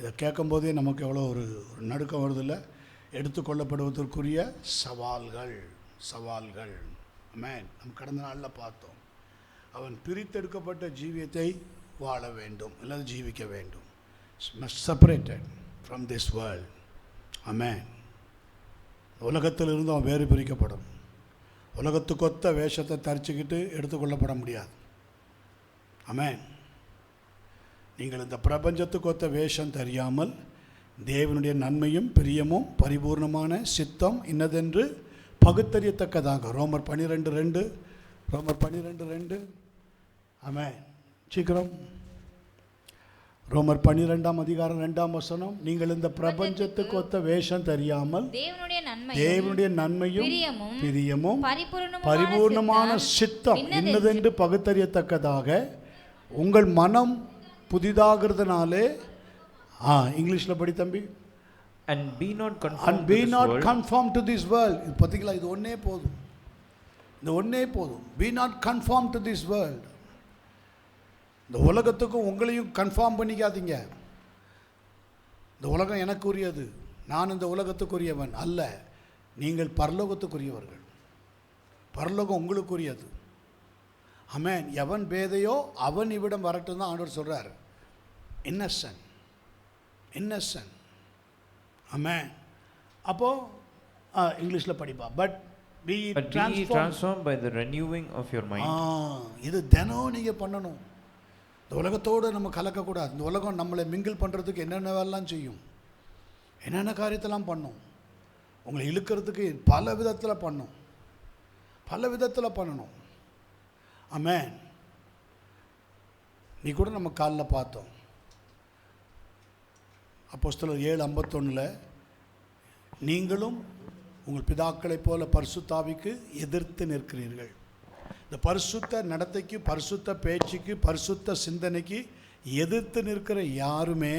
இதை கேட்கும்போதே நமக்கு எவ்வளோ ஒரு நடுக்கம் வருதில்லை. எடுத்துக்கொள்ளப்படுவதற்குரிய சவால்கள். ஆமென். நம்ம கடந்த நாளில் பார்த்தோம், அவன் பிரித்தெடுக்கப்பட்ட ஜீவியத்தை வாழ வேண்டும், அல்லது ஜீவிக்க வேண்டும். Separated from this world. ஆமென். உலகத்திலிருந்து அவன் வேறு பிரிக்கப்படும். உலகத்துக்கொத்த வேஷத்தை தரிச்சுக்கிட்டு எடுத்துக்கொள்ளப்பட முடியாது. ஆமென். நீங்கள் இந்த பிரபஞ்சத்துக்கொத்த வேஷம் தெரியாமல் தேவனுடைய நன்மையும் பிரியமும் பரிபூர்ணமான சித்தம் இன்னதென்று பகுத்தறியத்தக்கதாக. ரோமர் 12:2. ஆமென். சீக்கிரம். ரோமர் 12:2 நீங்கள் இந்த பிரபஞ்சத்துக்கு ஒத்த வேஷம் தெரியாமல் தேவனுடைய நன்மையும் பிரியமும் பரிபூர்ணமான சித்தம் இன்னதென்று பகுத்தறியத்தக்கதாக உங்கள் மனம் புதிதாகிறதுனாலே. இங்கிலீஷில் படி தம்பி. And be not conformed to this world. பார்த்தீங்களா, இது ஒன்றே போதும். Be not conformed to this world. இந்த உலகத்துக்கும் உங்களையும் கன்ஃபார்ம் பண்ணிக்காதீங்க. இந்த உலகம் எனக்குரியது, நான் இந்த உலகத்துக்குரியவன் அல்ல. நீங்கள் பரலோகத்துக்குரியவர்கள். பரலோகம் உங்களுக்குரியது. ஆமென். எவன் பேதையோ அவன் இவ்விடம் வரட்டும் தான் ஆண்டவர் சொல்கிறார். இன்னசென்ட். ஆமென். அப்போ இங்கிலீஷில் படிப்பா. But be transformed by the renewing of your mind. இது தினம் நீங்கள் பண்ணணும். இந்த உலகத்தோடு நம்ம கலக்கக்கூடாது. இந்த உலகம் நம்மளை மிங்கிள் பண்ணுறதுக்கு என்னென்னவெல்லாம் செய்யும், என்னென்ன காரியத்தெல்லாம் பண்ணும், உங்களை இழுக்கிறதுக்கு பல விதத்தில் பண்ணணும். ஆமென். நீ கூட நம்ம காலில் பார்த்தோம். அப்போஸ்தலர் 7:51 நீங்களும் உங்கள் பிதாக்களைப் போல பரிசுத்தாவிக்கு எதிர்த்து நிற்கிறீர்கள். இந்த பரிசுத்த நடத்தைக்கு, பரிசுத்த பேச்சுக்கு, பரிசுத்த சிந்தனைக்கு எதிர்த்து நிற்கிற யாருமே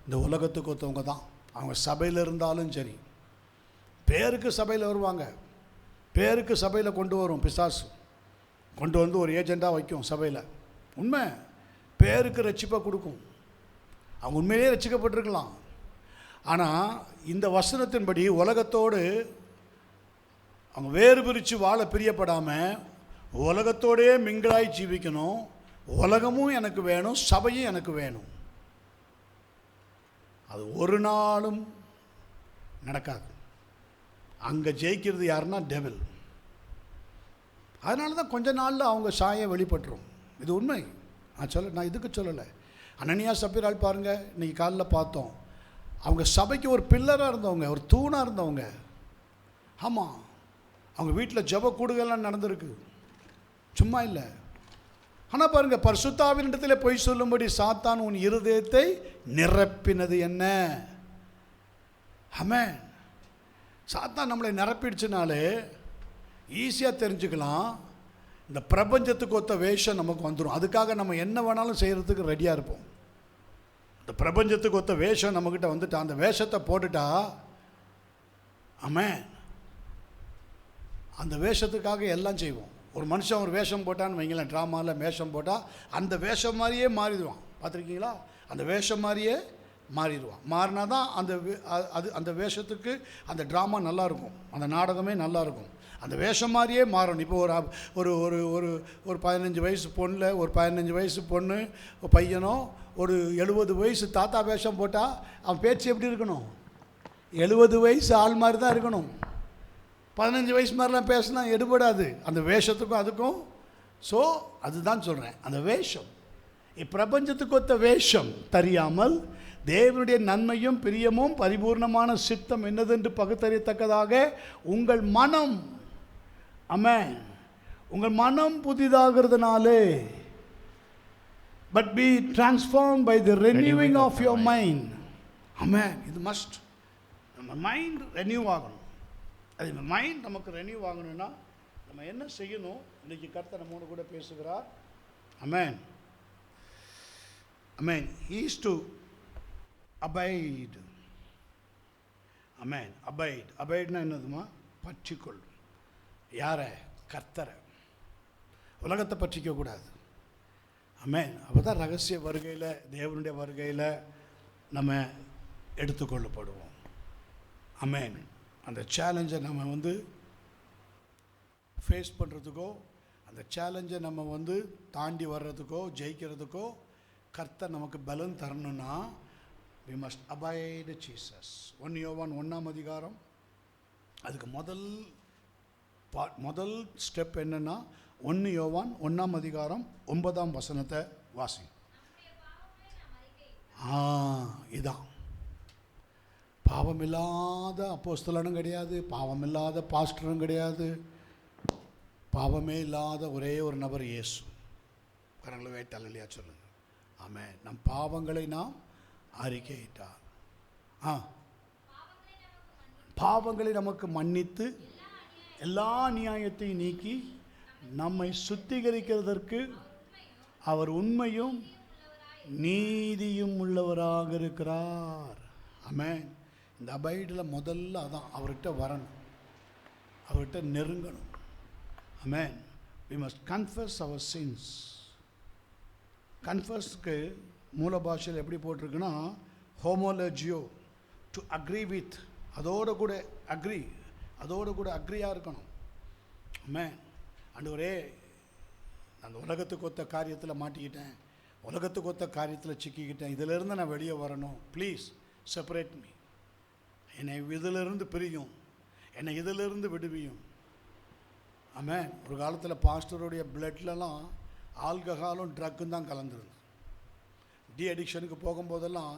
இந்த உலகத்துக்கு ஒருத்தவங்க தான். அவங்க சபையில் இருந்தாலும் சரி, பேருக்கு சபையில் வருவாங்க, பேருக்கு சபையில் கொண்டு வரும் பிசாசு, கொண்டு வந்து ஒரு ஏஜெண்டாக வைக்கும் சபையில். உண்மை, பேருக்கு ரட்சிப்பை கொடுக்கும். அவங்க உண்மையிலே ரட்சிக்கப்பட்டிருக்கலாம். ஆனால் இந்த வசனத்தின்படி உலகத்தோடு அவங்க வேறு பிரித்து வாழ பிரியப்படாமல் உலகத்தோடே மிங்கிளாய் ஜீவிக்கணும். உலகமும் எனக்கு வேணும், சபையும் எனக்கு வேணும். அது ஒரு நாளும் நடக்காது. அங்கே ஜெயிக்கிறது யாருன்னா டெவில். அதனால தான் கொஞ்ச நாளில் அவங்க சாயை வெளிப்பட்டுரும். இது உண்மை. நான் இதுக்கு சொல்லலை. அனனியா சப்பீரால் பாருங்கள், இன்றைக்கி காலையில் பார்த்தோம். அவங்க சபைக்கு ஒரு பில்லராக இருந்தவங்க, ஒரு தூணாக இருந்தவங்க. ஆமாம், அவங்க வீட்டில் ஜெப கூடுகள்லாம் நடந்திருக்கு, சும்மா இல்லை. ஆனால் பாருங்கள், பரிசுத்தாவின் இடத்துல பொய் சொல்லும்படி சாத்தான் உன் இருதயத்தை நிரப்பினது என்ன? ஆமென். சாத்தான் நம்மளை நிரப்பிடுச்சுனாலே ஈஸியாக தெரிஞ்சுக்கலாம். இந்த பிரபஞ்சத்துக்கு ஒத்த வேஷம் நமக்கு வந்துடும். அதுக்காக நம்ம என்ன வேணாலும் செய்கிறதுக்கு ரெடியாக இருப்போம். இந்த பிரபஞ்சத்துக்கு ஒத்த வேஷம் நம்மக்கிட்ட வந்துட்டா, அந்த வேஷத்தை போட்டுட்டா, ஆமென், அந்த வேஷத்துக்காக எல்லாம் செய்வோம். ஒரு மனுஷன் ஒரு வேஷம் போட்டான்னு வைங்களேன், ட்ராமாவில் வேஷம் போட்டால் அந்த வேஷம் மாதிரியே மாறிடுவான். பார்த்துருக்கீங்களா? அந்த வேஷம் மாதிரியே மாறிடுவான். மாறினா தான் அந்த வேஷத்துக்கு அந்த ட்ராமா நல்லாயிருக்கும், அந்த நாடகமே நல்லாயிருக்கும். அந்த வேஷம் மாதிரியே மாறணும். இப்போ ஒரு ஒரு ஒரு ஒரு 15 வயசு பொண்ணில் ஒரு 15 வயசு பொண்ணு பையனோ ஒரு 70 வயசு தாத்தா வேஷம் போட்டால் அவன் பேச்சு எப்படி இருக்கணும்? 70 வயசு ஆள் மாதிரி தான் இருக்கணும். 15 வயசு மாதிரிலாம் பேசினா எடுபடாது அந்த வேஷத்துக்கும் அதுக்கும். ஸோ அதுதான் சொல்கிறேன், அந்த வேஷம், இப்பிரபஞ்சத்துக்கு ஒத்த வேஷம் தெரியாமல் தேவனுடைய நன்மையும் பிரியமும் பரிபூர்ணமான சித்தம் என்னதென்று பகுத்தறியத்தக்கதாக உங்கள் மனம், ஆமென், உங்கள் மனம் புதிதாகிறதுனாலே, but be transform by the renewing of your mind. ஆமென். இது மஸ்ட். நம்ம மைண்ட் ரெனியூ ஆகணும். அது இந்த மைண்ட் நமக்கு ரெனியூ ஆகணும்னா நம்ம என்ன செய்யணும்? இன்றைக்கி கர்த்தர் நம்மோடு கூட பேசுகிறார். ஆமென். ஆமென். He is to abide. ஆமென். அபைட்னா என்னதுமா? பற்றிக்கொள். யாரை? கர்த்தரை. உலகத்தை பற்றிக்கக்கூடாது. ஆமென். அப்போ தான் ரகசிய வருகையில், தேவனுடைய வருகையில் நம்ம எடுத்துக்கொள்ளப்படுவோம். ஆமென். அந்த சேலஞ்சை நம்ம ஃபேஸ் பண்ணுறதுக்கோ, அந்த சேலஞ்சை நம்ம தாண்டி வர்றதுக்கோ, ஜெயிக்கிறதுக்கோ கர்த்தர் நமக்கு பலன் தரணும்னா we must abide Jesus. 1 யோவான் 1ஆம் அதிகாரம், அதுக்கு முதல் ஸ்டெப் என்னன்னா 1 யோவான் 1ஆம் அதிகாரம் 9ஆம் வசனத்தை வாசி. இதான் பாவமில்லாத அப்போஸ்தலனும் கிடையாது, பாவமில்லாத பாஸ்டரும் கிடையாது, பாவமே இல்லாத ஒரே ஒரு நபர் இயேசு. கரங்களை வைத்தால் இல்லையா சொல்லுங்க. ஆமென். நம் பாவங்களை நாம் அறிக்கையிட்டார், பாவங்களை நமக்கு மன்னித்து எல்லா நியாயத்தையும் நீக்கி நம்மை சுத்திகரிக்கிறதற்கு அவர் உண்மையும் நீதியும் உள்ளவராக இருக்கிறார். ஆமென். இந்த அபைடில் முதல்ல அதான், அவர்கிட்ட வரணும், அவர்கிட்ட நெருங்கணும். ஆமென். we must confess our sins. கன்ஃபஸ்க்கு மூல பாஷையில் எப்படி போட்டிருக்குன்னா ஹோமோலஜியோ, டு அக்ரி வித், அதோடு கூட அக்ரியாக இருக்கணும். ஆமென். ஆண்டவரே, அந்த உலகத்துக்கு ஒத்த காரியத்தில் மாட்டிக்கிட்டேன், உலகத்துக்கு ஒத்த காரியத்தில் சிக்கிக்கிட்டேன், இதிலிருந்து நான் வெளியே வரணும், ப்ளீஸ் செப்பரேட் மீ, என்னை இதிலிருந்து பிரியும், என்னை இதிலிருந்து விடுவியும். ஆமென். ஒரு காலத்தில் பாஸ்டருடைய பிளட்லலாம் ஆல்கஹாலும் ட்ரக்கும் தான் கலந்துருது. டி அடிக்ஷனுக்கு போகும்போதெல்லாம்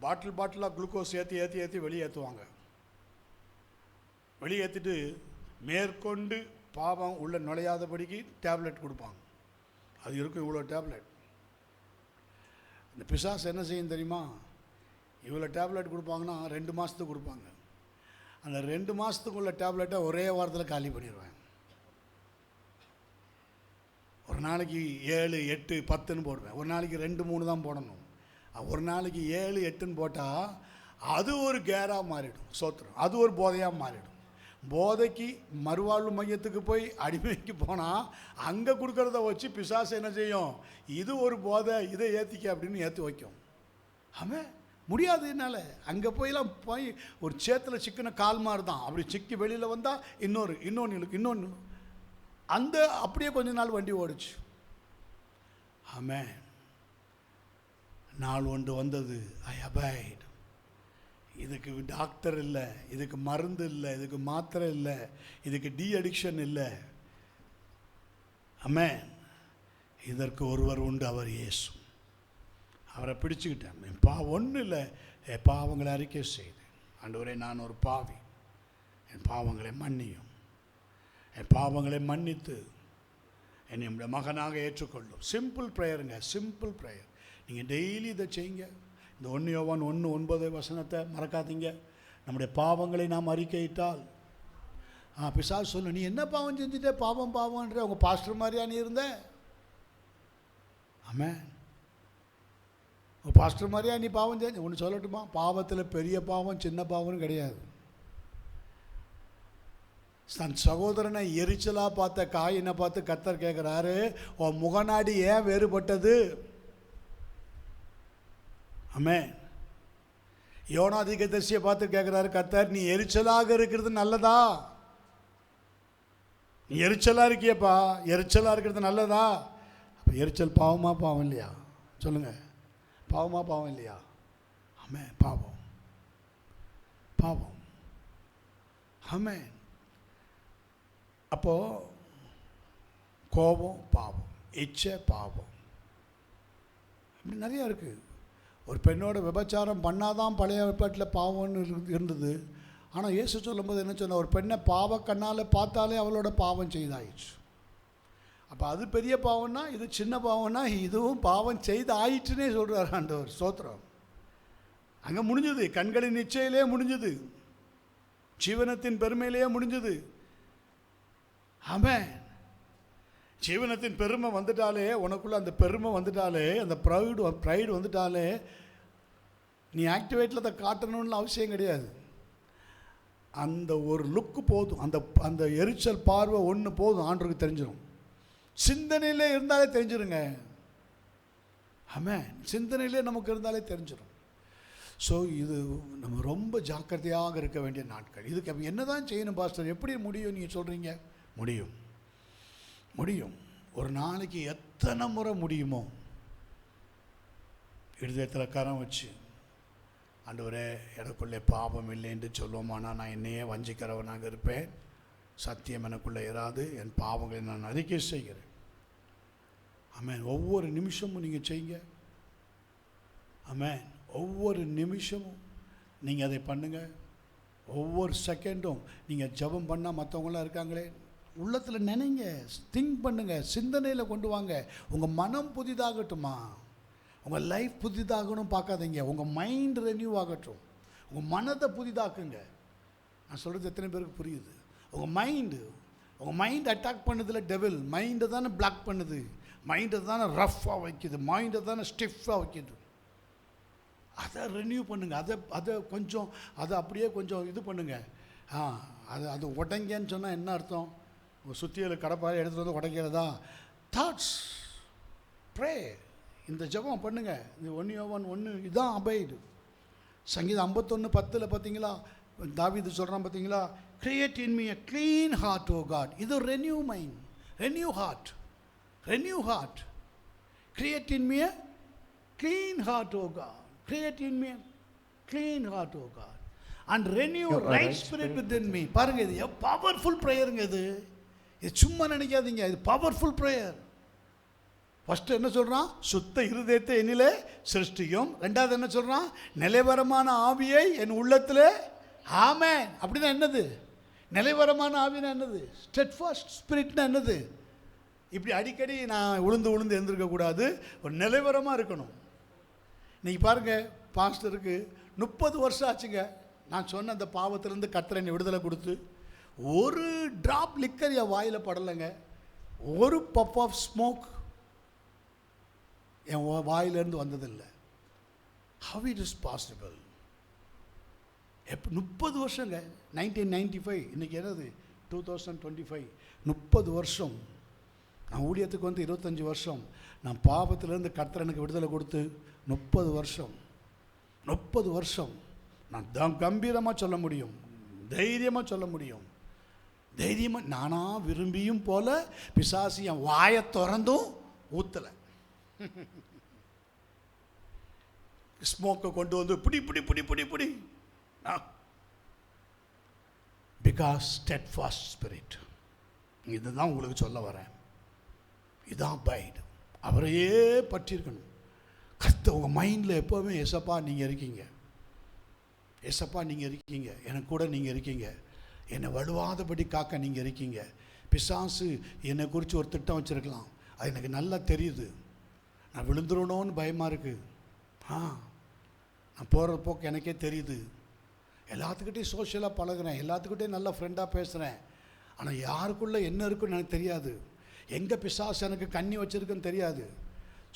பாட்டிலாக குளுக்கோஸ் ஏற்றி வெளியேற்றுவாங்க. வெளியேற்றிட்டு மேற்கொண்டு பாவம் உள்ள நுழையாதபடிக்கு டேப்லெட் கொடுப்பாங்க. அது இருக்கும், இவ்வளோ டேப்லெட். இந்த பிசாசு என்ன செய்யும் தெரியுமா? இவ்வளோ டேப்லெட் கொடுப்பாங்கன்னா 2 மாதத்துக்கு கொடுப்பாங்க. அந்த 2 மாதத்துக்குள்ள டேப்லெட்டை ஒரே வாரத்தில் காலி பண்ணிடுவேன். ஒரு நாளைக்கு 7, 8, 10ன்னு போடுவேன். ஒரு நாளைக்கு 2, 3 தான் போடணும். ஒரு நாளைக்கு 7, 8ன்னு போட்டால் அது ஒரு கேராக மாறிடும். சோத்திரம். அது ஒரு போதையாக மாறிடும். போதைக்கு மறுவாழ்வு மையத்துக்கு போய் அடிமைக்கு போனால் அங்கே கொடுக்கறத வச்சு பிசாசு என்ன செய்யும்? இது ஒரு போதை, இதை ஏற்றிக்க அப்படின்னு ஏற்றி வைக்கும். ஆமாம், முடியாது என்னால். அங்கே போய் ஒரு சேத்துல சிக்கின கால் மாதிரி தான். அப்படி சிக்கி வெளியில் வந்தால் இன்னொன்று அந்த அப்படியே கொஞ்ச நாள் வண்டி ஓடிச்சு. ஆமென். நாள் ஒன்று வந்தது, ஐ அபைட். இதுக்கு டாக்டர் இல்லை, இதுக்கு மருந்து இல்லை, இதுக்கு மாத்திரை இல்லை, இதுக்கு டி அடிக்ஷன் இல்லை. ஆமென். இதற்கு ஒருவர் உண்டு, அவர் இயேசு. அவரை பிடிச்சுக்கிட்டேன். ஒன்றும் இல்லை, என் பாவங்களை அறிக்கை செய்து, ஆண்டவரே நான் ஒரு பாவி, என் பாவங்களை மன்னியும், என் பாவங்களை மன்னித்து என்னை நம்முடைய மகனாக ஏற்றுக்கொள்ளும். சிம்பிள் ப்ரேயருங்க, சிம்பிள் ப்ரேயர். நீங்கள் டெய்லி இதை செய்யுங்க. இந்த 1 யோவான் 1:9 வசனத்தை மறக்காதீங்க. நம்முடைய பாவங்களை நாம் அறிக்கையிட்டால், பிசாசு சொல்லு, நீ என்ன பாவம் செஞ்சுட்டே பாவம்ன்ற உங்கள் பாஸ்டர் மாதிரியா நீ இருந்த? ஆமென். உங்கள் பாஸ்டர் மாதிரியா நீ பாவம் செஞ்சு? ஒன்று சொல்லட்டுமா? பாவத்தில் பெரிய பாவம் சின்ன பாவம்னு கிடையாது. தன் சகோதரனை எரிச்சலாக பார்த்த காயினை பார்த்து கர்த்தர் கேட்குறாரு, உன் முகநாடி ஏன் வேறுபட்டது? ஆமென். யோனா தீர்க்கதரிசியை பார்த்து கேட்குறாரு கர்த்தர், நீ எரிச்சலாக இருக்கிறது நல்லதா? நீ எரிச்சலாக இருக்கியப்பா, எரிச்சலாக இருக்கிறது நல்லதா? அப்போ எரிச்சல் பாவமா பாவம் இல்லையா? சொல்லுங்கள், பாவமா பாவம் இல்லையா? ஆமென். பாவம். ஆமென். அப்போது கோபம் பாவம், இச்சை பாவம், இப்படி நிறையா இருக்குது. ஒரு பெண்ணோட விபச்சாரம் பண்ணாதான் பழைய ஏற்பாட்டில் பாவம்னு இருந்தது. ஆனால் இயேசு சொல்லும்போது என்ன சொன்ன? ஒரு பெண்ணை பாவ கண்ணால் பார்த்தாலே அவளோட பாவம் செய்தாயிடுச்சு. அப்போ அது பெரிய பாவம்னா இது சின்ன பாவம்னா இதுவும் பாவம் செய்து ஆயிடுச்சுன்னே சொல்கிறார் ஆண்டவர். ஸ்தோத்திரம். அங்கே முடிஞ்சது, கண்களின் இச்சையிலே முடிஞ்சது, ஜீவனத்தின் பெருமையிலேயே முடிஞ்சது. ஆமென். ஜீவனத்தின் பெருமை வந்துட்டாலே, உனக்குள்ளே அந்த பெருமை வந்துட்டாலே, அந்த ப்ரைடு வந்துட்டாலே, நீ ஆக்டிவேட்டில் அதை காட்டணும்னு அவசியம் கிடையாது. அந்த ஒரு லுக்கு போதும், அந்த எரிச்சல் பார்வை ஒன்று போதும், ஆண்டவருக்கு தெரிஞ்சிடும். சிந்தனையிலே இருந்தாலே தெரிஞ்சிருங்க. ஆமென். சிந்தனையிலே நமக்கு இருந்தாலே தெரிஞ்சிடும். ஸோ இது நம்ம ரொம்ப ஜாக்கிரதையாக இருக்க வேண்டிய நாட்கள். இதுக்கு அப்போ என்ன தான் செய்யணும் பாஸ்டர், எப்படி முடியும் நீங்கள் சொல்கிறீங்க? முடியும், முடியும். ஒரு நாளைக்கு எத்தனை முறை முடியுமோ இருதயத்தில் கரம் வச்சு, ஆண்டவரே எனக்குள்ளே பாவம் இல்லை என்று சொல்லுவோமானா நான் என்னையே வஞ்சிக்கிறவனாக இருப்பேன், சத்தியம் எனக்குள்ளே இராது, என் பாவங்களை நான் அறிக்கை செய்கிறேன். ஆமென். ஒவ்வொரு நிமிஷமும் நீங்கள் செய்யுங்க. ஆமென். ஒவ்வொரு நிமிஷமும் நீங்கள் அதை பண்ணுங்கள். ஒவ்வொரு செகண்டும் நீங்கள் ஜெபம் பண்ணால் மற்றவங்களாம் இருக்காங்களே, உள்ளத்தில் நினைங்க, திங்க் பண்ணுங்கள், சிந்தனையில் கொண்டு வாங்க. உங்கள் மனம் புதிதாகட்டுமா, உங்கள் லைஃப் புதிதாகணும் பார்க்காதீங்க, உங்கள் மைண்ட் ரெனியூ ஆகட்டும். உங்கள் மனதை புதிதாக்குங்க. நான் சொல்கிறது எத்தனை பேருக்கு புரியுது? உங்கள் மைண்டு அட்டாக் பண்ணுதில்ல டெவில். மைண்டை தானே பிளாக் பண்ணுது, மைண்டை தானே ரஃப்பாக வைக்குது, மைண்டை தானே ஸ்டிஃபாக வைக்குது. அதை ரெனியூ பண்ணுங்கள். அதை அப்படியே கொஞ்சம் இது பண்ணுங்கள். அது உடைங்கன்னு சொன்னால் என்ன அர்த்தம்? சுத்தியில் கடப்பாறை எடுத்துகிட்டு வந்து உடைக்கிறதா? Thoughts pray. இந்த ஜெபம் பண்ணுங்கள். இது 1 யோவான் 1 இதுதான் அபைடு. சங்கீதம் 51:10 பார்த்தீங்களா, தாவீது சொல்கிறான் பார்த்தீங்களா, create in me a clean heart O God. இது renew mind, renew heart, renew heart. Create in me a clean heart O God. Create in me a clean heart O God and renew right spirit within me. பாருங்க, இது powerful ப்ரேயருங்க. இது சும்மா நினைக்காதீங்க, இது powerful prayer. First என்ன சொல்கிறான்? சுத்த இருதயத்தை என்னிலே சிருஷ்டியும். ரெண்டாவது என்ன சொல்கிறான்? நிலைவரமான ஆவியை என் உள்ளத்தில். ஆமென். அப்படின்னா என்னது? நிலைவரமான ஆவினா என்னது? ஸ்டெட்ஃபாஸ்ட் ஸ்பிரிட்னா என்னது? இப்படி அடிக்கடி நான் உளுந்து எழுந்திருக்கக்கூடாது, ஒரு நிலைவரமாக இருக்கணும். இன்றைக்கி பாருங்கள், பாஸ்டருக்கு 30 வருஷம் ஆச்சுங்க. நான் சொன்ன அந்த பாவத்திலேருந்து கர்த்தர் என்னை விடுதலை கொடுத்து, ஒரு ட்ராப் லிக்கர் என் வாயில் படலைங்க, ஒரு பப் ஆஃப் ஸ்மோக் என் வாயிலேருந்து வந்ததில்லை. How it is possible? 30 வருஷங்க. 1995, இன்றைக்கி என்னது 2025, 30 வருஷம். நான் ஊழியத்துக்கு வந்து 25 வருஷம். நான் பாவத்திலேருந்து கர்த்தர் எனக்கு விடுதலை கொடுத்து 30 வருஷம். 30 வருஷம் நான் கம்பீரமாக சொல்ல முடியும், தைரியமாக சொல்ல முடியும். தைரியமாக நானாக விரும்பியும் போல பிசாசு என் வாயை திறந்தும் ஊற்றலை. ஸ்மோக்கை கொண்டு வந்து பிடி பிகாஸ் ஸ்டெட்ஃபாஸ்ட் ஸ்பிரிட். இதுதான் உங்களுக்கு சொல்ல வரேன். இதான் பைடு. அவரையே பற்றியிருக்கணும். கர்த்தர் உங்கள் மைண்டில் எப்போவுமே ஏசப்பா நீங்கள் இருக்கீங்க, ஏசப்பா நீங்கள் இருக்கீங்க, எனக்கு கூட நீங்கள் இருக்கீங்க, என்னை வலுவாதபடி காக்க நீங்கள் இருக்கீங்க. பிசாசு என்னை குறித்து ஒரு திட்டம் வச்சுருக்கலாம், அது எனக்கு நல்லா தெரியுது. நான் விழுந்துடணும்னு பயமாக இருக்குது. நான் போகிற போக்கு எனக்கே தெரியுது. எல்லாத்துக்கிட்டையும் சோஷியலாக பழகுறேன், எல்லாத்துக்கிட்டையும் நல்லா ஃப்ரெண்டாக பேசுகிறேன். ஆனால் யாருக்குள்ளே என்ன இருக்குன்னு எனக்கு தெரியாது, எங்கே பிசாசு எனக்கு கண்ணி வச்சுருக்குன்னு தெரியாது.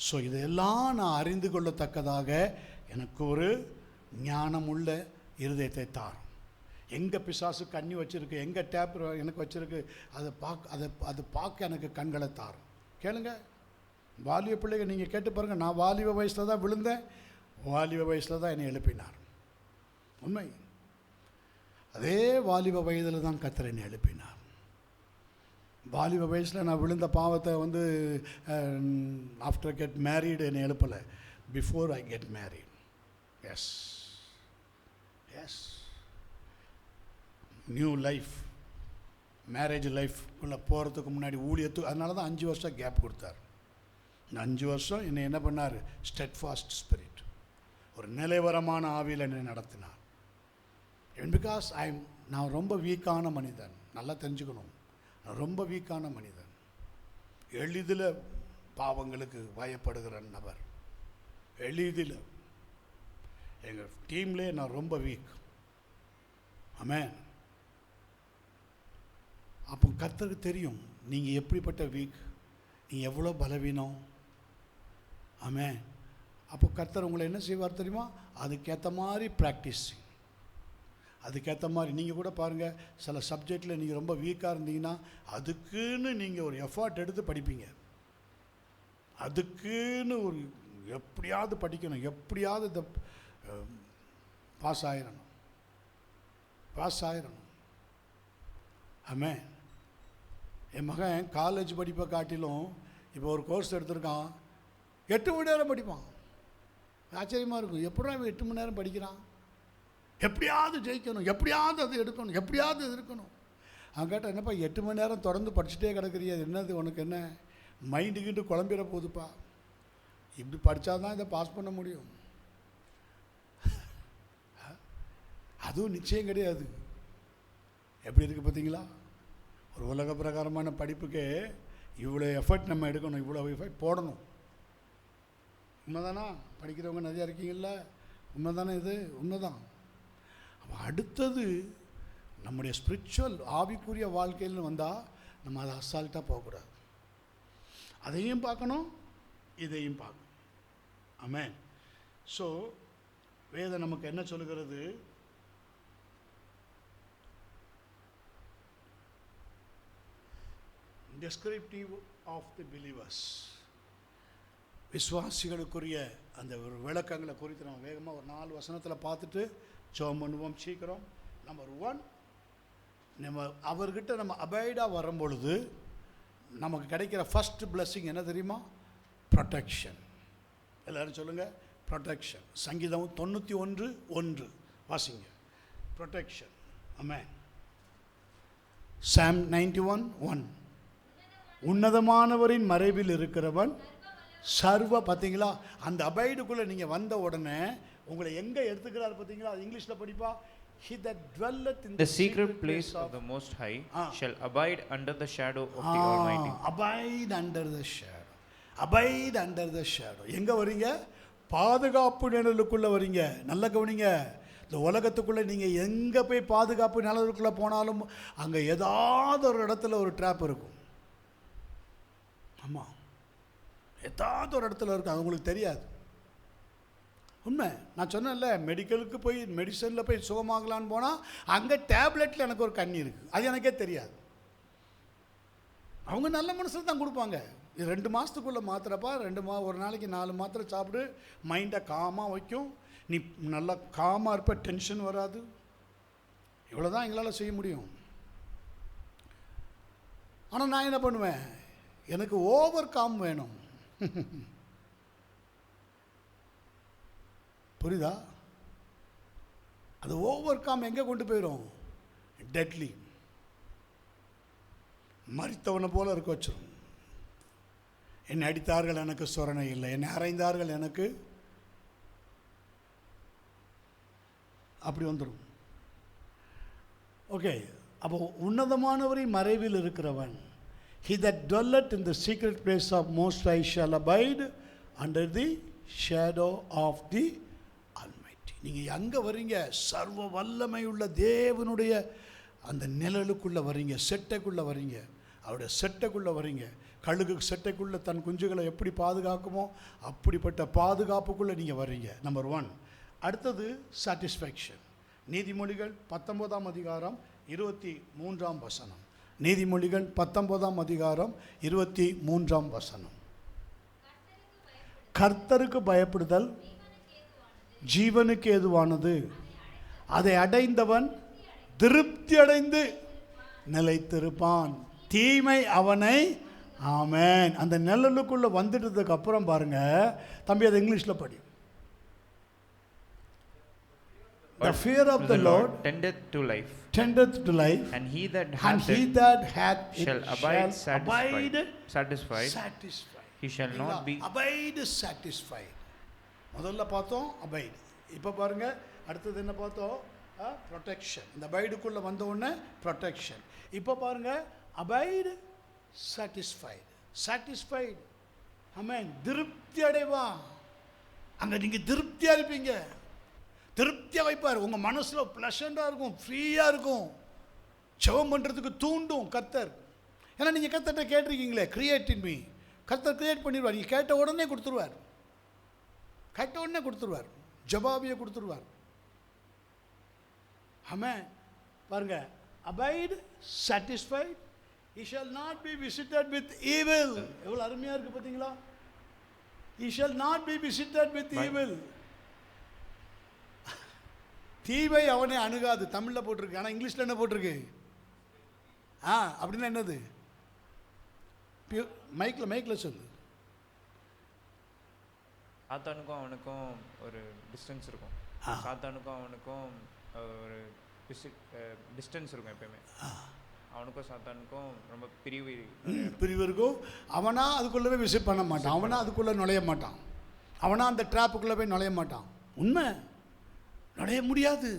ஸோ இதையெல்லாம் நான் அறிந்து கொள்ளத்தக்கதாக எனக்கு ஒரு ஞானம் உள்ள இருதயத்தை தாரும். எங்கே பிசாசு கண்ணி வச்சுருக்கு, எங்கே டேப் எனக்கு வச்சுருக்கு, அதை பார்க்க எனக்கு கண்களை தாரும். கேளுங்க, வாலிப பிள்ளைங்க நீங்கள் கேட்டு பாருங்கள். நான் வாலிப வயசில் தான் விழுந்தேன், வாலிப வயசில் தான் என்னை எழுப்பினார். உண்மை. அதே வாலிப வயதில் தான் கர்த்தர் என்னை எழுப்பினார். வாலிப வயசில் நான் விழுந்த பாவத்தை வந்து ஆஃப்டர் கெட் மேரீடு என்னை எழுப்பலை, before I get married. Yes yes new life, marriage லைஃப்குள்ளே போகிறதுக்கு முன்னாடி ஊழியத்துக்கு, அதனால தான் 5 வருஷம் கேப் கொடுத்தார். இந்த 5 வருஷம் என்னை என்ன பண்ணார்? ஸ்டெட்ஃபாஸ்ட் ஸ்பிரிட், ஒரு நிலைவரமான ஆவியில் என்னை நடத்தினார். பிகாஸ் நான் ரொம்ப வீக்கான மனிதன், நல்லா தெரிஞ்சுக்கணும். நான் ரொம்ப வீக்கான மனிதன், எளிதில் பாவங்களுக்கு பயப்படுகிற நபர், எளிதில். எங்கள் டீம்லே நான் ரொம்ப வீக். ஆமென். அப்போ கர்த்தருக்கு தெரியும் நீங்கள் எப்படிப்பட்ட வீக், நீங்கள் எவ்வளோ பலவீனம். ஆமென். அப்போ கர்த்தர் உங்களை என்ன செய்வார் தெரியுமா? அதுக்கேற்ற மாதிரி ப்ராக்டிஸ், அதுக்கேற்ற மாதிரி. நீங்கள் கூட பாருங்கள், சில சப்ஜெக்டில் நீங்கள் ரொம்ப வீக்காக இருந்தீங்கன்னா அதுக்குன்னு நீங்கள் ஒரு எஃபர்ட் எடுத்து படிப்பீங்க, அதுக்குன்னு ஒரு எப்படியாவது படிக்கணும், எப்படியாவது இந்த பாஸ் ஆயிடணும். ஆமென். என் மகன் காலேஜ் படிப்பை காட்டிலும் இப்போ ஒரு கோர்ஸ் எடுத்திருக்கான், 8 மணி நேரம் படிப்பான். ஆச்சரியமாக இருக்கும், எப்படா அவன் 8 மணி நேரம் படிக்கிறான்? எப்படியாவது ஜெயிக்கணும், எப்படியாவது அது எடுக்கணும், எப்படியாவது இது இருக்கணும். அவன் கேட்டால், என்னப்பா 8 மணி நேரம் தொடர்ந்து படிச்சுட்டே கிடக்குறியா, என்னது உனக்கு என்ன மைண்டுக்கிட்டு குழம்பிட போகுதுப்பா, இப்படி படித்தா தான் இதை பாஸ் பண்ண முடியும். அதுவும் நிச்சயம் கிடையாது. எப்படி இருக்குது பார்த்தீங்களா? ஒரு உலக பிரகாரமான படிப்புக்கு இவ்வளோ எஃபர்ட் நம்ம எடுக்கணும், இவ்வளோ எஃபர்ட் போடணும். உண்மைதானா? படிக்கிறவங்க நிறையா இருக்கீங்கள, உண்மைதானே? இது உண்மைதான். அடுத்தது நம்முடைய ஸ்பிரிச்சுவல் ஆவிக்குரிய வாழ்க்கையில் வந்தால் நம்ம அதை அசால்ட்டாக போகக்கூடாது. அதையும் பார்க்கணும், இதையும் பார்க்கணும். ஆமென். ஸோ வேதம் நமக்கு என்ன சொல்லுகிறது? டெஸ்கிரிப்டிவ் ஆஃப் தி பிலீவர்ஸ், விசுவாசிகளுக்குரிய அந்த ஒரு விளக்கங்களை குறித்து நம்ம வேகமாக ஒரு 4 வசனத்தில் பார்த்துட்டு ஜெபம் பண்ணுவோம் சீக்கிரம். நம்பர் 1, நம்ம அவர்கிட்ட நம்ம அபைடாக வரும்பொழுது நமக்கு கிடைக்கிற ஃபஸ்ட் பிளெஸ்ஸிங் என்ன தெரியுமா? ப்ரொடெக்ஷன். எல்லோரும் சொல்லுங்கள், ப்ரொடெக்ஷன். சங்கீதம் 91:1 வாசிங்க. ப்ரொடெக்ஷன். ஆமென். சாம் 91:1, உன்னதமானவரின் மறைவில் இருக்கிறவன் சர்வ. பார்த்தீங்களா? அந்த அபைடுக்குள்ளே நீங்கள் வந்த உடனே உங்களை எங்கே எடுத்துக்கிறார் பார்த்தீங்களா? அது இங்கிலீஷில் படிப்பா. He that dwelleth in the secret place of the Most High shall abide under the shadow of the Almighty. Abide under the shadow. Abide under the shadow. எங்கே வரீங்க? பாதுகாப்பு நிழலுக்குள்ளே வரீங்க. நல்லா கவனிங்க. இந்த உலகத்துக்குள்ளே நீங்கள் எங்கே போய் பாதுகாப்பு நிழலுக்குள்ளே போனாலும் அங்கே ஏதாவது ஒரு இடத்துல ஒரு ட்ராப் இருக்கும். ஆமாம், ஏதாவது ஒரு இடத்துல இருக்கும், அது உங்களுக்கு தெரியாது. உண்மை. நான் சொன்னேன்ல, மெடிக்கலுக்கு போய் மெடிசனில் போய் சுகமாகலான்னு போனால் அங்கே டேப்லெட்டில் எனக்கு ஒரு கண்ணி இருக்குது, அது எனக்கே தெரியாது. அவங்க நல்ல மனசில் தான் கொடுப்பாங்க. இது 2 மாதத்துக்குள்ளே மாத்திரப்பா, ஒரு நாளைக்கு 4 மாத்திரை சாப்பிடு, மைண்டை காமாக வைக்கும், நீ நல்லா காமாக இருப்ப, டென்ஷன் வராது. இவ்வளோ தான் எங்களால் செய்ய முடியும். ஆனால் நான் என்ன பண்ணுவேன்? எனக்கு ஓவர் காம் வேணும். புரியுதா? அது ஓவர் காம் எங்கே கொண்டு போயிடும்? டெட்லி. மரித்தவனை போல இருக்க வச்சிடும். என்னை அடித்தார்கள், எனக்கு சொரணை இல்லை. என்னை அறைந்தார்கள், எனக்கு அப்படி வந்துடும். ஓகே. அப்போ உன்னதமானவரின் மறைவில் இருக்கிறவன், he that dwelleth in the secret place of Most High shall abide under the shadow of the Almighty. நீங்கள் எங்கே வரீங்க? சர்வ வல்லமையுள்ள தேவனுடைய அந்த நிழலுக்குள்ளே வரீங்க, செட்டைக்குள்ளே வரீங்க. அவருடைய செட்டைக்குள்ளே வரீங்க. கழுகு செட்டைக்குள்ளே தன் குஞ்சுகளை எப்படி பாதுகாக்குமோ அப்படிப்பட்ட பாதுகாப்புக்குள்ளே நீங்கள் வர்றீங்க. நம்பர் 1. அடுத்தது சாட்டிஸ்ஃபேக்ஷன். நீதிமொழிகள் 19ஆம் அதிகாரம் 23ஆம் வசனம். நீதிமொழிகள் 19ஆம் அதிகாரம் 23ஆம் வசனம். கர்த்தருக்கு பயப்படுதல் ஜீவனுக்கு ஏதுவானது, அதை அடைந்தவன் திருப்தி அடைந்து நிலைத்திருப்பான். தீமை அவனை. ஆமென். அந்த நிழலுக்குள்ளே வந்துட்டதுக்கு அப்புறம் பாருங்க தம்பி, அது இங்கிலீஷில் படி. The fear of the Lord tendeth to life, and he that hath it shall abide satisfied. He shall not be. Abide satisfied. முதல்ல பார்த்தோம் அபைடு. இப்போ பாருங்க அடுத்தது என்ன பார்த்தோம்? ப்ரொடெக்ஷன். இந்த அபைடுக்குள்ளே வந்த உடனே ப்ரொடெக்ஷன். இப்போ பாருங்க அபைடு சாட்டிஸ்ஃபைடு. ஆமென். திருப்தி அடைவா. அங்கே நீங்கள் திருப்தியாக இருப்பீங்க. திருப்தியாக வைப்பார். உங்கள் மனசில் ப்ளசண்டாக இருக்கும், ஃப்ரீயாக இருக்கும். ஜெபம் பண்ணுறதுக்கு தூண்டும் கர்த்தர். ஏன்னா நீங்கள் கர்த்தர்கிட்ட கேட்டிருக்கீங்களே, கிரியேட் இன் மீ. கர்த்தர் கிரியேட் பண்ணிடுவார். நீங்கள் கேட்ட உடனே கொடுத்துருவார். ஜபாபியை கொடுத்துருவார். ஆமென். பாருங்க, abide satisfied, he shall not be visited with evil. எவ்வளோ அருமையாக இருக்குது பார்த்தீங்களா? He shall not be visited with evil. தீவை அவனை அணுகாது. தமிழில் போட்டிருக்கு, ஆனால் இங்கிலீஷில் என்ன போட்டிருக்கு? அப்படின்னா என்னது? மைக்கில் சொல்லு. சாத்தானுக்கும் அவனுக்கும் ஒரு டிஸ்டன்ஸ் இருக்கும். சாத்தானுக்கும் அவனுக்கும் ஒரு டிஸ்டன்ஸ் இருக்கும் எப்பயுமே. அவனுக்கும் சாத்தானுக்கும் ரொம்ப பிரிவு இருக்கும். அவனா அதுக்குள்ளே போய் விசிட் பண்ண மாட்டான், அவனா அதுக்குள்ளே நுழைய மாட்டான், அவனா அந்த ட்ராப்புக்குள்ளே போய் நுழைய மாட்டான். உண்மை, நுழைய முடியாது.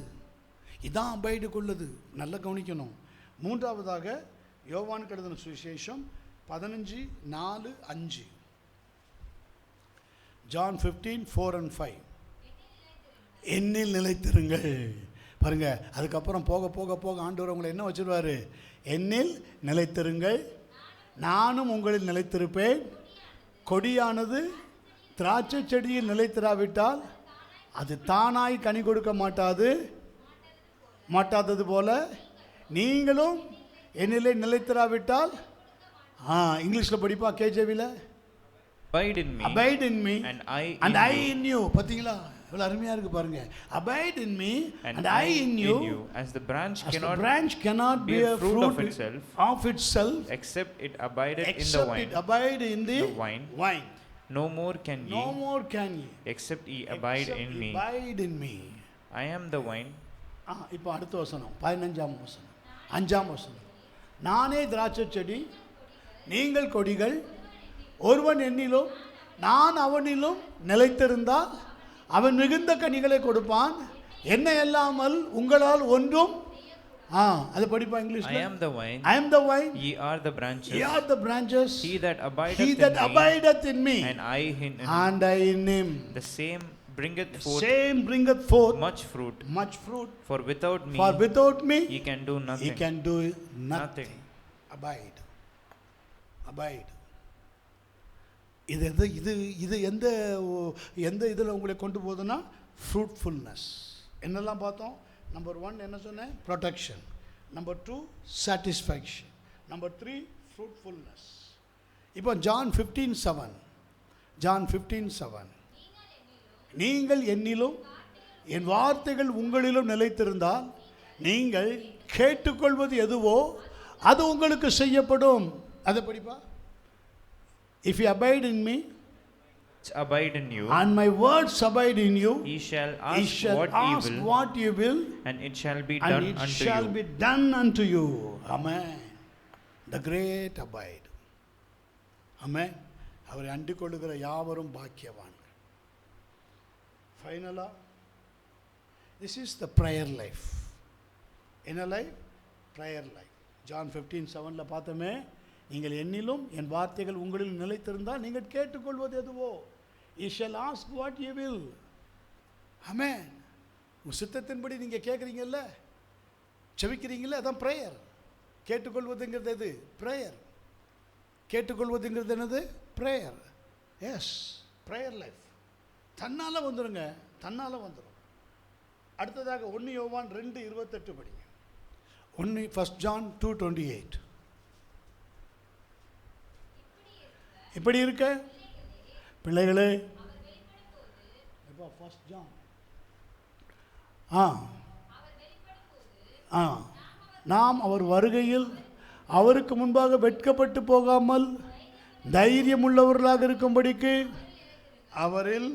இதான் அபைடுக்குள்ளது. நல்லா கவனிக்கணும். மூன்றாவதாக யோவானுக்கு எழுதின சுவிசேஷம் 15:4-5. ஜான் 15:4-5. என்னில் நிலைத்திருங்கள். பாருங்க, அதுக்கப்புறம் போக போக போக ஆண்டவர் உங்களை என்ன வச்சிருவாரு? என்னில் நிலைத்திருங்கள், நானும் உங்களில் நிலைத்திருப்பேன். கொடியானது திராட்சை செடியில் நிலைத்திராவிட்டால் அது தானாய் கனி கொடுக்க மாட்டாதது போல நீங்களும் என்னிலே நிலைத்திராவிட்டால், இங்கிலீஷில் படிப்பா கேஜேவியில், abide in me and I in you. பார்த்தீங்களா எவ்வளோ அருமையாக இருக்கு பாருங்க. Abide in me and I in you. As the branch cannot bear fruit of itself except it abideth in the wine. No more can ye except ye abide in me. I am the wine. இப்போ அடுத்த வசனம் 15ஆம் வசனம் 5ஆம் வசனம். நானே திராட்சை செடி, நீங்கள் கொடிகள். ஒருவன் என்னிலும் நான் அவனிலும் நிலைத்திருந்தால் அவன் மிகுந்த கனிகளை கொடுப்பான். என்னை அல்லாமல் உங்களால் ஒன்றும் அது படிப்பா இங்கிலீஷ்ல. I am the vine. Ye are the branches. He that abideth in me and I in him. The same bringeth forth much fruit. For without me ye can do nothing. Abide. இது எந்த இதில் உங்களை கொண்டு போகுதுன்னா fruitfulness. என்னெல்லாம் பார்த்தோம்? Number 1 என்ன சொன்னேன்? Protection. Number 2 satisfaction. Number 3 fruitfulness. இப்போ ஜான் 15:7 நீங்கள் என்னிலும் என் வார்த்தைகள் உங்களிலும் நிலைத்திருந்தால் நீங்கள் கேட்டுக்கொள்வது எதுவோ அது உங்களுக்கு செய்யப்படும். அதை படிப்பா. If you abide in me, abide in you, and my words abide in you, ye shall ask what you will, and it shall be done unto you. Amen. The great abide. Amen. அவரை அண்டிக் கொள்ளுகிற யாவரும் பாக்கியவான்கள். Finally, this is the prayer life. என்ன life? prayer life. John 15:7 பார்த்தோமே, நீங்கள் என்னிலும் என் வார்த்தைகள் உங்களில் நிலைத்திருந்தால் நீங்கள் கேட்டுக்கொள்வது எதுவோ you shall ask what you will. ஆமென். உங்கள் சித்தத்தின்படி நீங்கள் கேட்குறீங்கல்ல, செவிக்கிறீங்களே, அதான் ப்ரேயர். கேட்டுக்கொள்வதுங்கிறது எது? ப்ரேயர். கேட்டுக்கொள்வதுங்கிறது என்னது? ப்ரேயர். எஸ், ப்ரேயர் லைஃப் தன்னால் வந்துடுங்க, தன்னால் வந்துடும். அடுத்ததாக 1 யோவான் 2:28 படிங்க. 1 John 2:28. இப்படி இருக்க பிள்ளைகளே, First John. நாம் அவர் வருகையில் அவருக்கு முன்பாக வெட்கப்பட்டு போகாமல் தைரியம் உள்ளவர்களாக இருக்கும்படிக்கு அவரில்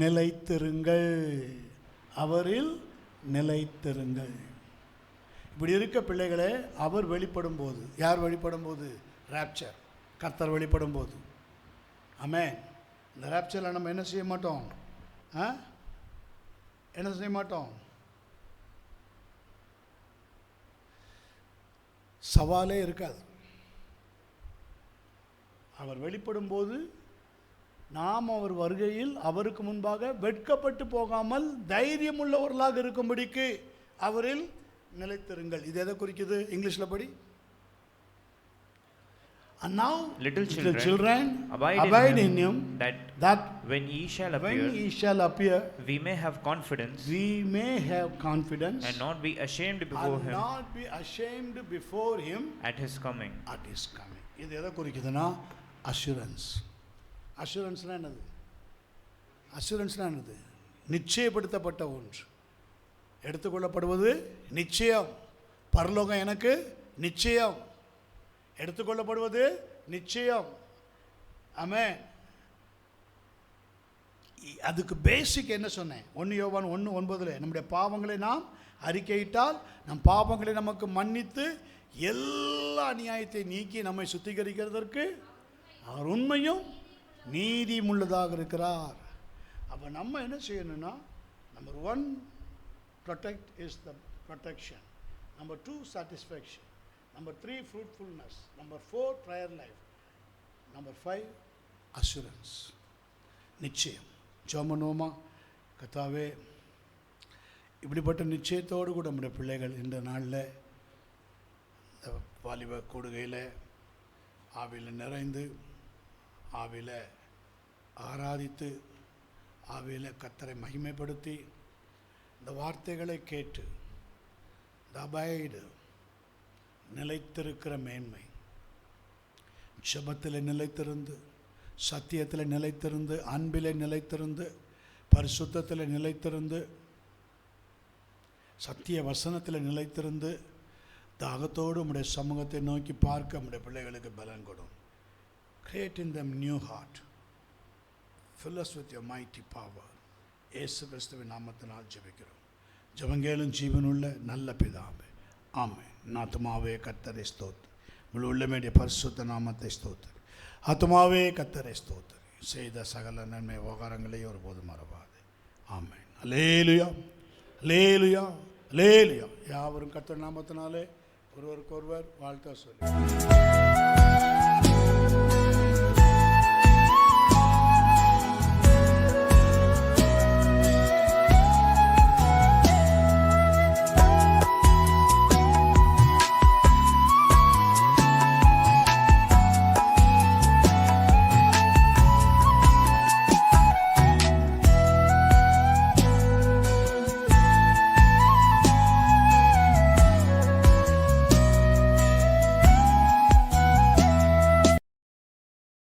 நிலைத்திருங்கள். இப்படி இருக்க பிள்ளைகளே, அவர் வெளிப்படும் போது, யார் வெளிப்படும் போது? ராப்சர், கர்த்தர் வெளிப்படும் போது. ஆமென். இந்த ராப்சரில் நம்ம என்ன செய்ய மாட்டோம்? சவாலே இருக்காது. அவர் வெளிப்படும் போது நாம் அவர் வருகையில் அவருக்கு முன்பாக வெட்கப்பட்டு போகாமல் தைரியம் உள்ளவர்களாக இருக்கும்படிக்கு அவரில் நிலைத்திருங்கள். இது எதை குறிக்குது? இங்கிலீஷில் படி. And now little children abide in him, that when ye shall appear we may have confidence and not be ashamed before him at his coming. இது எதை குறிக்குதுன்னா அஷூரன்ஸ். அஷூரன்ஸ்னால் என்னது? அஷூரன்ஸ்னால் என்னது? நிச்சயப்படுத்தப்பட்ட ஒன்று. எடுத்துக்கொள்ளப்படுவது நிச்சயம். பரலோகம் எனக்கு நிச்சயம். எடுத்துக்கொள்ளப்படுவது நிச்சயம். ஆமென். அதுக்கு பேசிக் என்ன சொன்னேன்? 1 யோவான் 1:9 நம்முடைய பாவங்களை நாம் அறிக்கையிட்டால் நம் பாவங்களை நமக்கு மன்னித்து எல்லா அநியாயத்தை நீக்கி நம்மை சுத்திகரிக்கிறதற்கு அவர் உண்மையும் நீதியும் உள்ளதாக இருக்கிறார். அப்போ நம்ம என்ன செய்யணும்னா, number 1 protect is the protection, number 2 satisfaction, number 3 fruitfulness, number 4 prayer life, number 5 assurance. நிச்சயம். ஜோமனோமா கத்தாவே, இப்படிப்பட்ட நிச்சயத்தோடு கூட நம்முடைய பிள்ளைகள் இந்த நாளில் இந்த வாலிப கூடுகையில் ஆவியில் நிறைந்து, ஆவியில் ஆராதித்து, ஆவியில் கர்த்தரை மகிமைப்படுத்தி, இந்த வார்த்தைகளை கேட்டு இந்த அபைடு நிலைத்திருக்கிற மேன்மை, ஜெபத்தில் நிலைத்திருந்து, சத்தியத்தில் நிலைத்திருந்து, அன்பில் நிலைத்திருந்து, பரிசுத்தத்தில் நிலைத்திருந்து, சத்திய வசனத்தில் நிலைத்திருந்து, தாகத்தோடு உம்முடைய சமூகத்தை நோக்கி பார்க்க நம்முடைய பிள்ளைகளுக்கு பலன் கொடும். Create in them new heart. Fill us with your mighty power. இயேசு கிறிஸ்துவின் நாமத்தினால் ஜெபிக்கிறோம். ஜெபங்கேளும் ஜீவனுள்ள நல்ல பிதாவே, ஆமென். ஆத்துமாவே கர்த்தரை ஸ்தோத்திரி. முழு உள்ளமேடைய பரிசுத்த நாமத்தை ஸ்தோத்திரி. ஆத்துமாவே கர்த்தரை ஸ்தோத்திரி. செய்த சகல நன்மை உபகாரங்களையும் ஒருபோதும் மறவாது. ஆமென். அல்லேலூயா, அல்லேலூயா, அல்லேலூயா. யாவரும் கர்த்தர் நாமத்தினாலே ஒருவருக்கொருவர் வாழ்த்த சொல்லி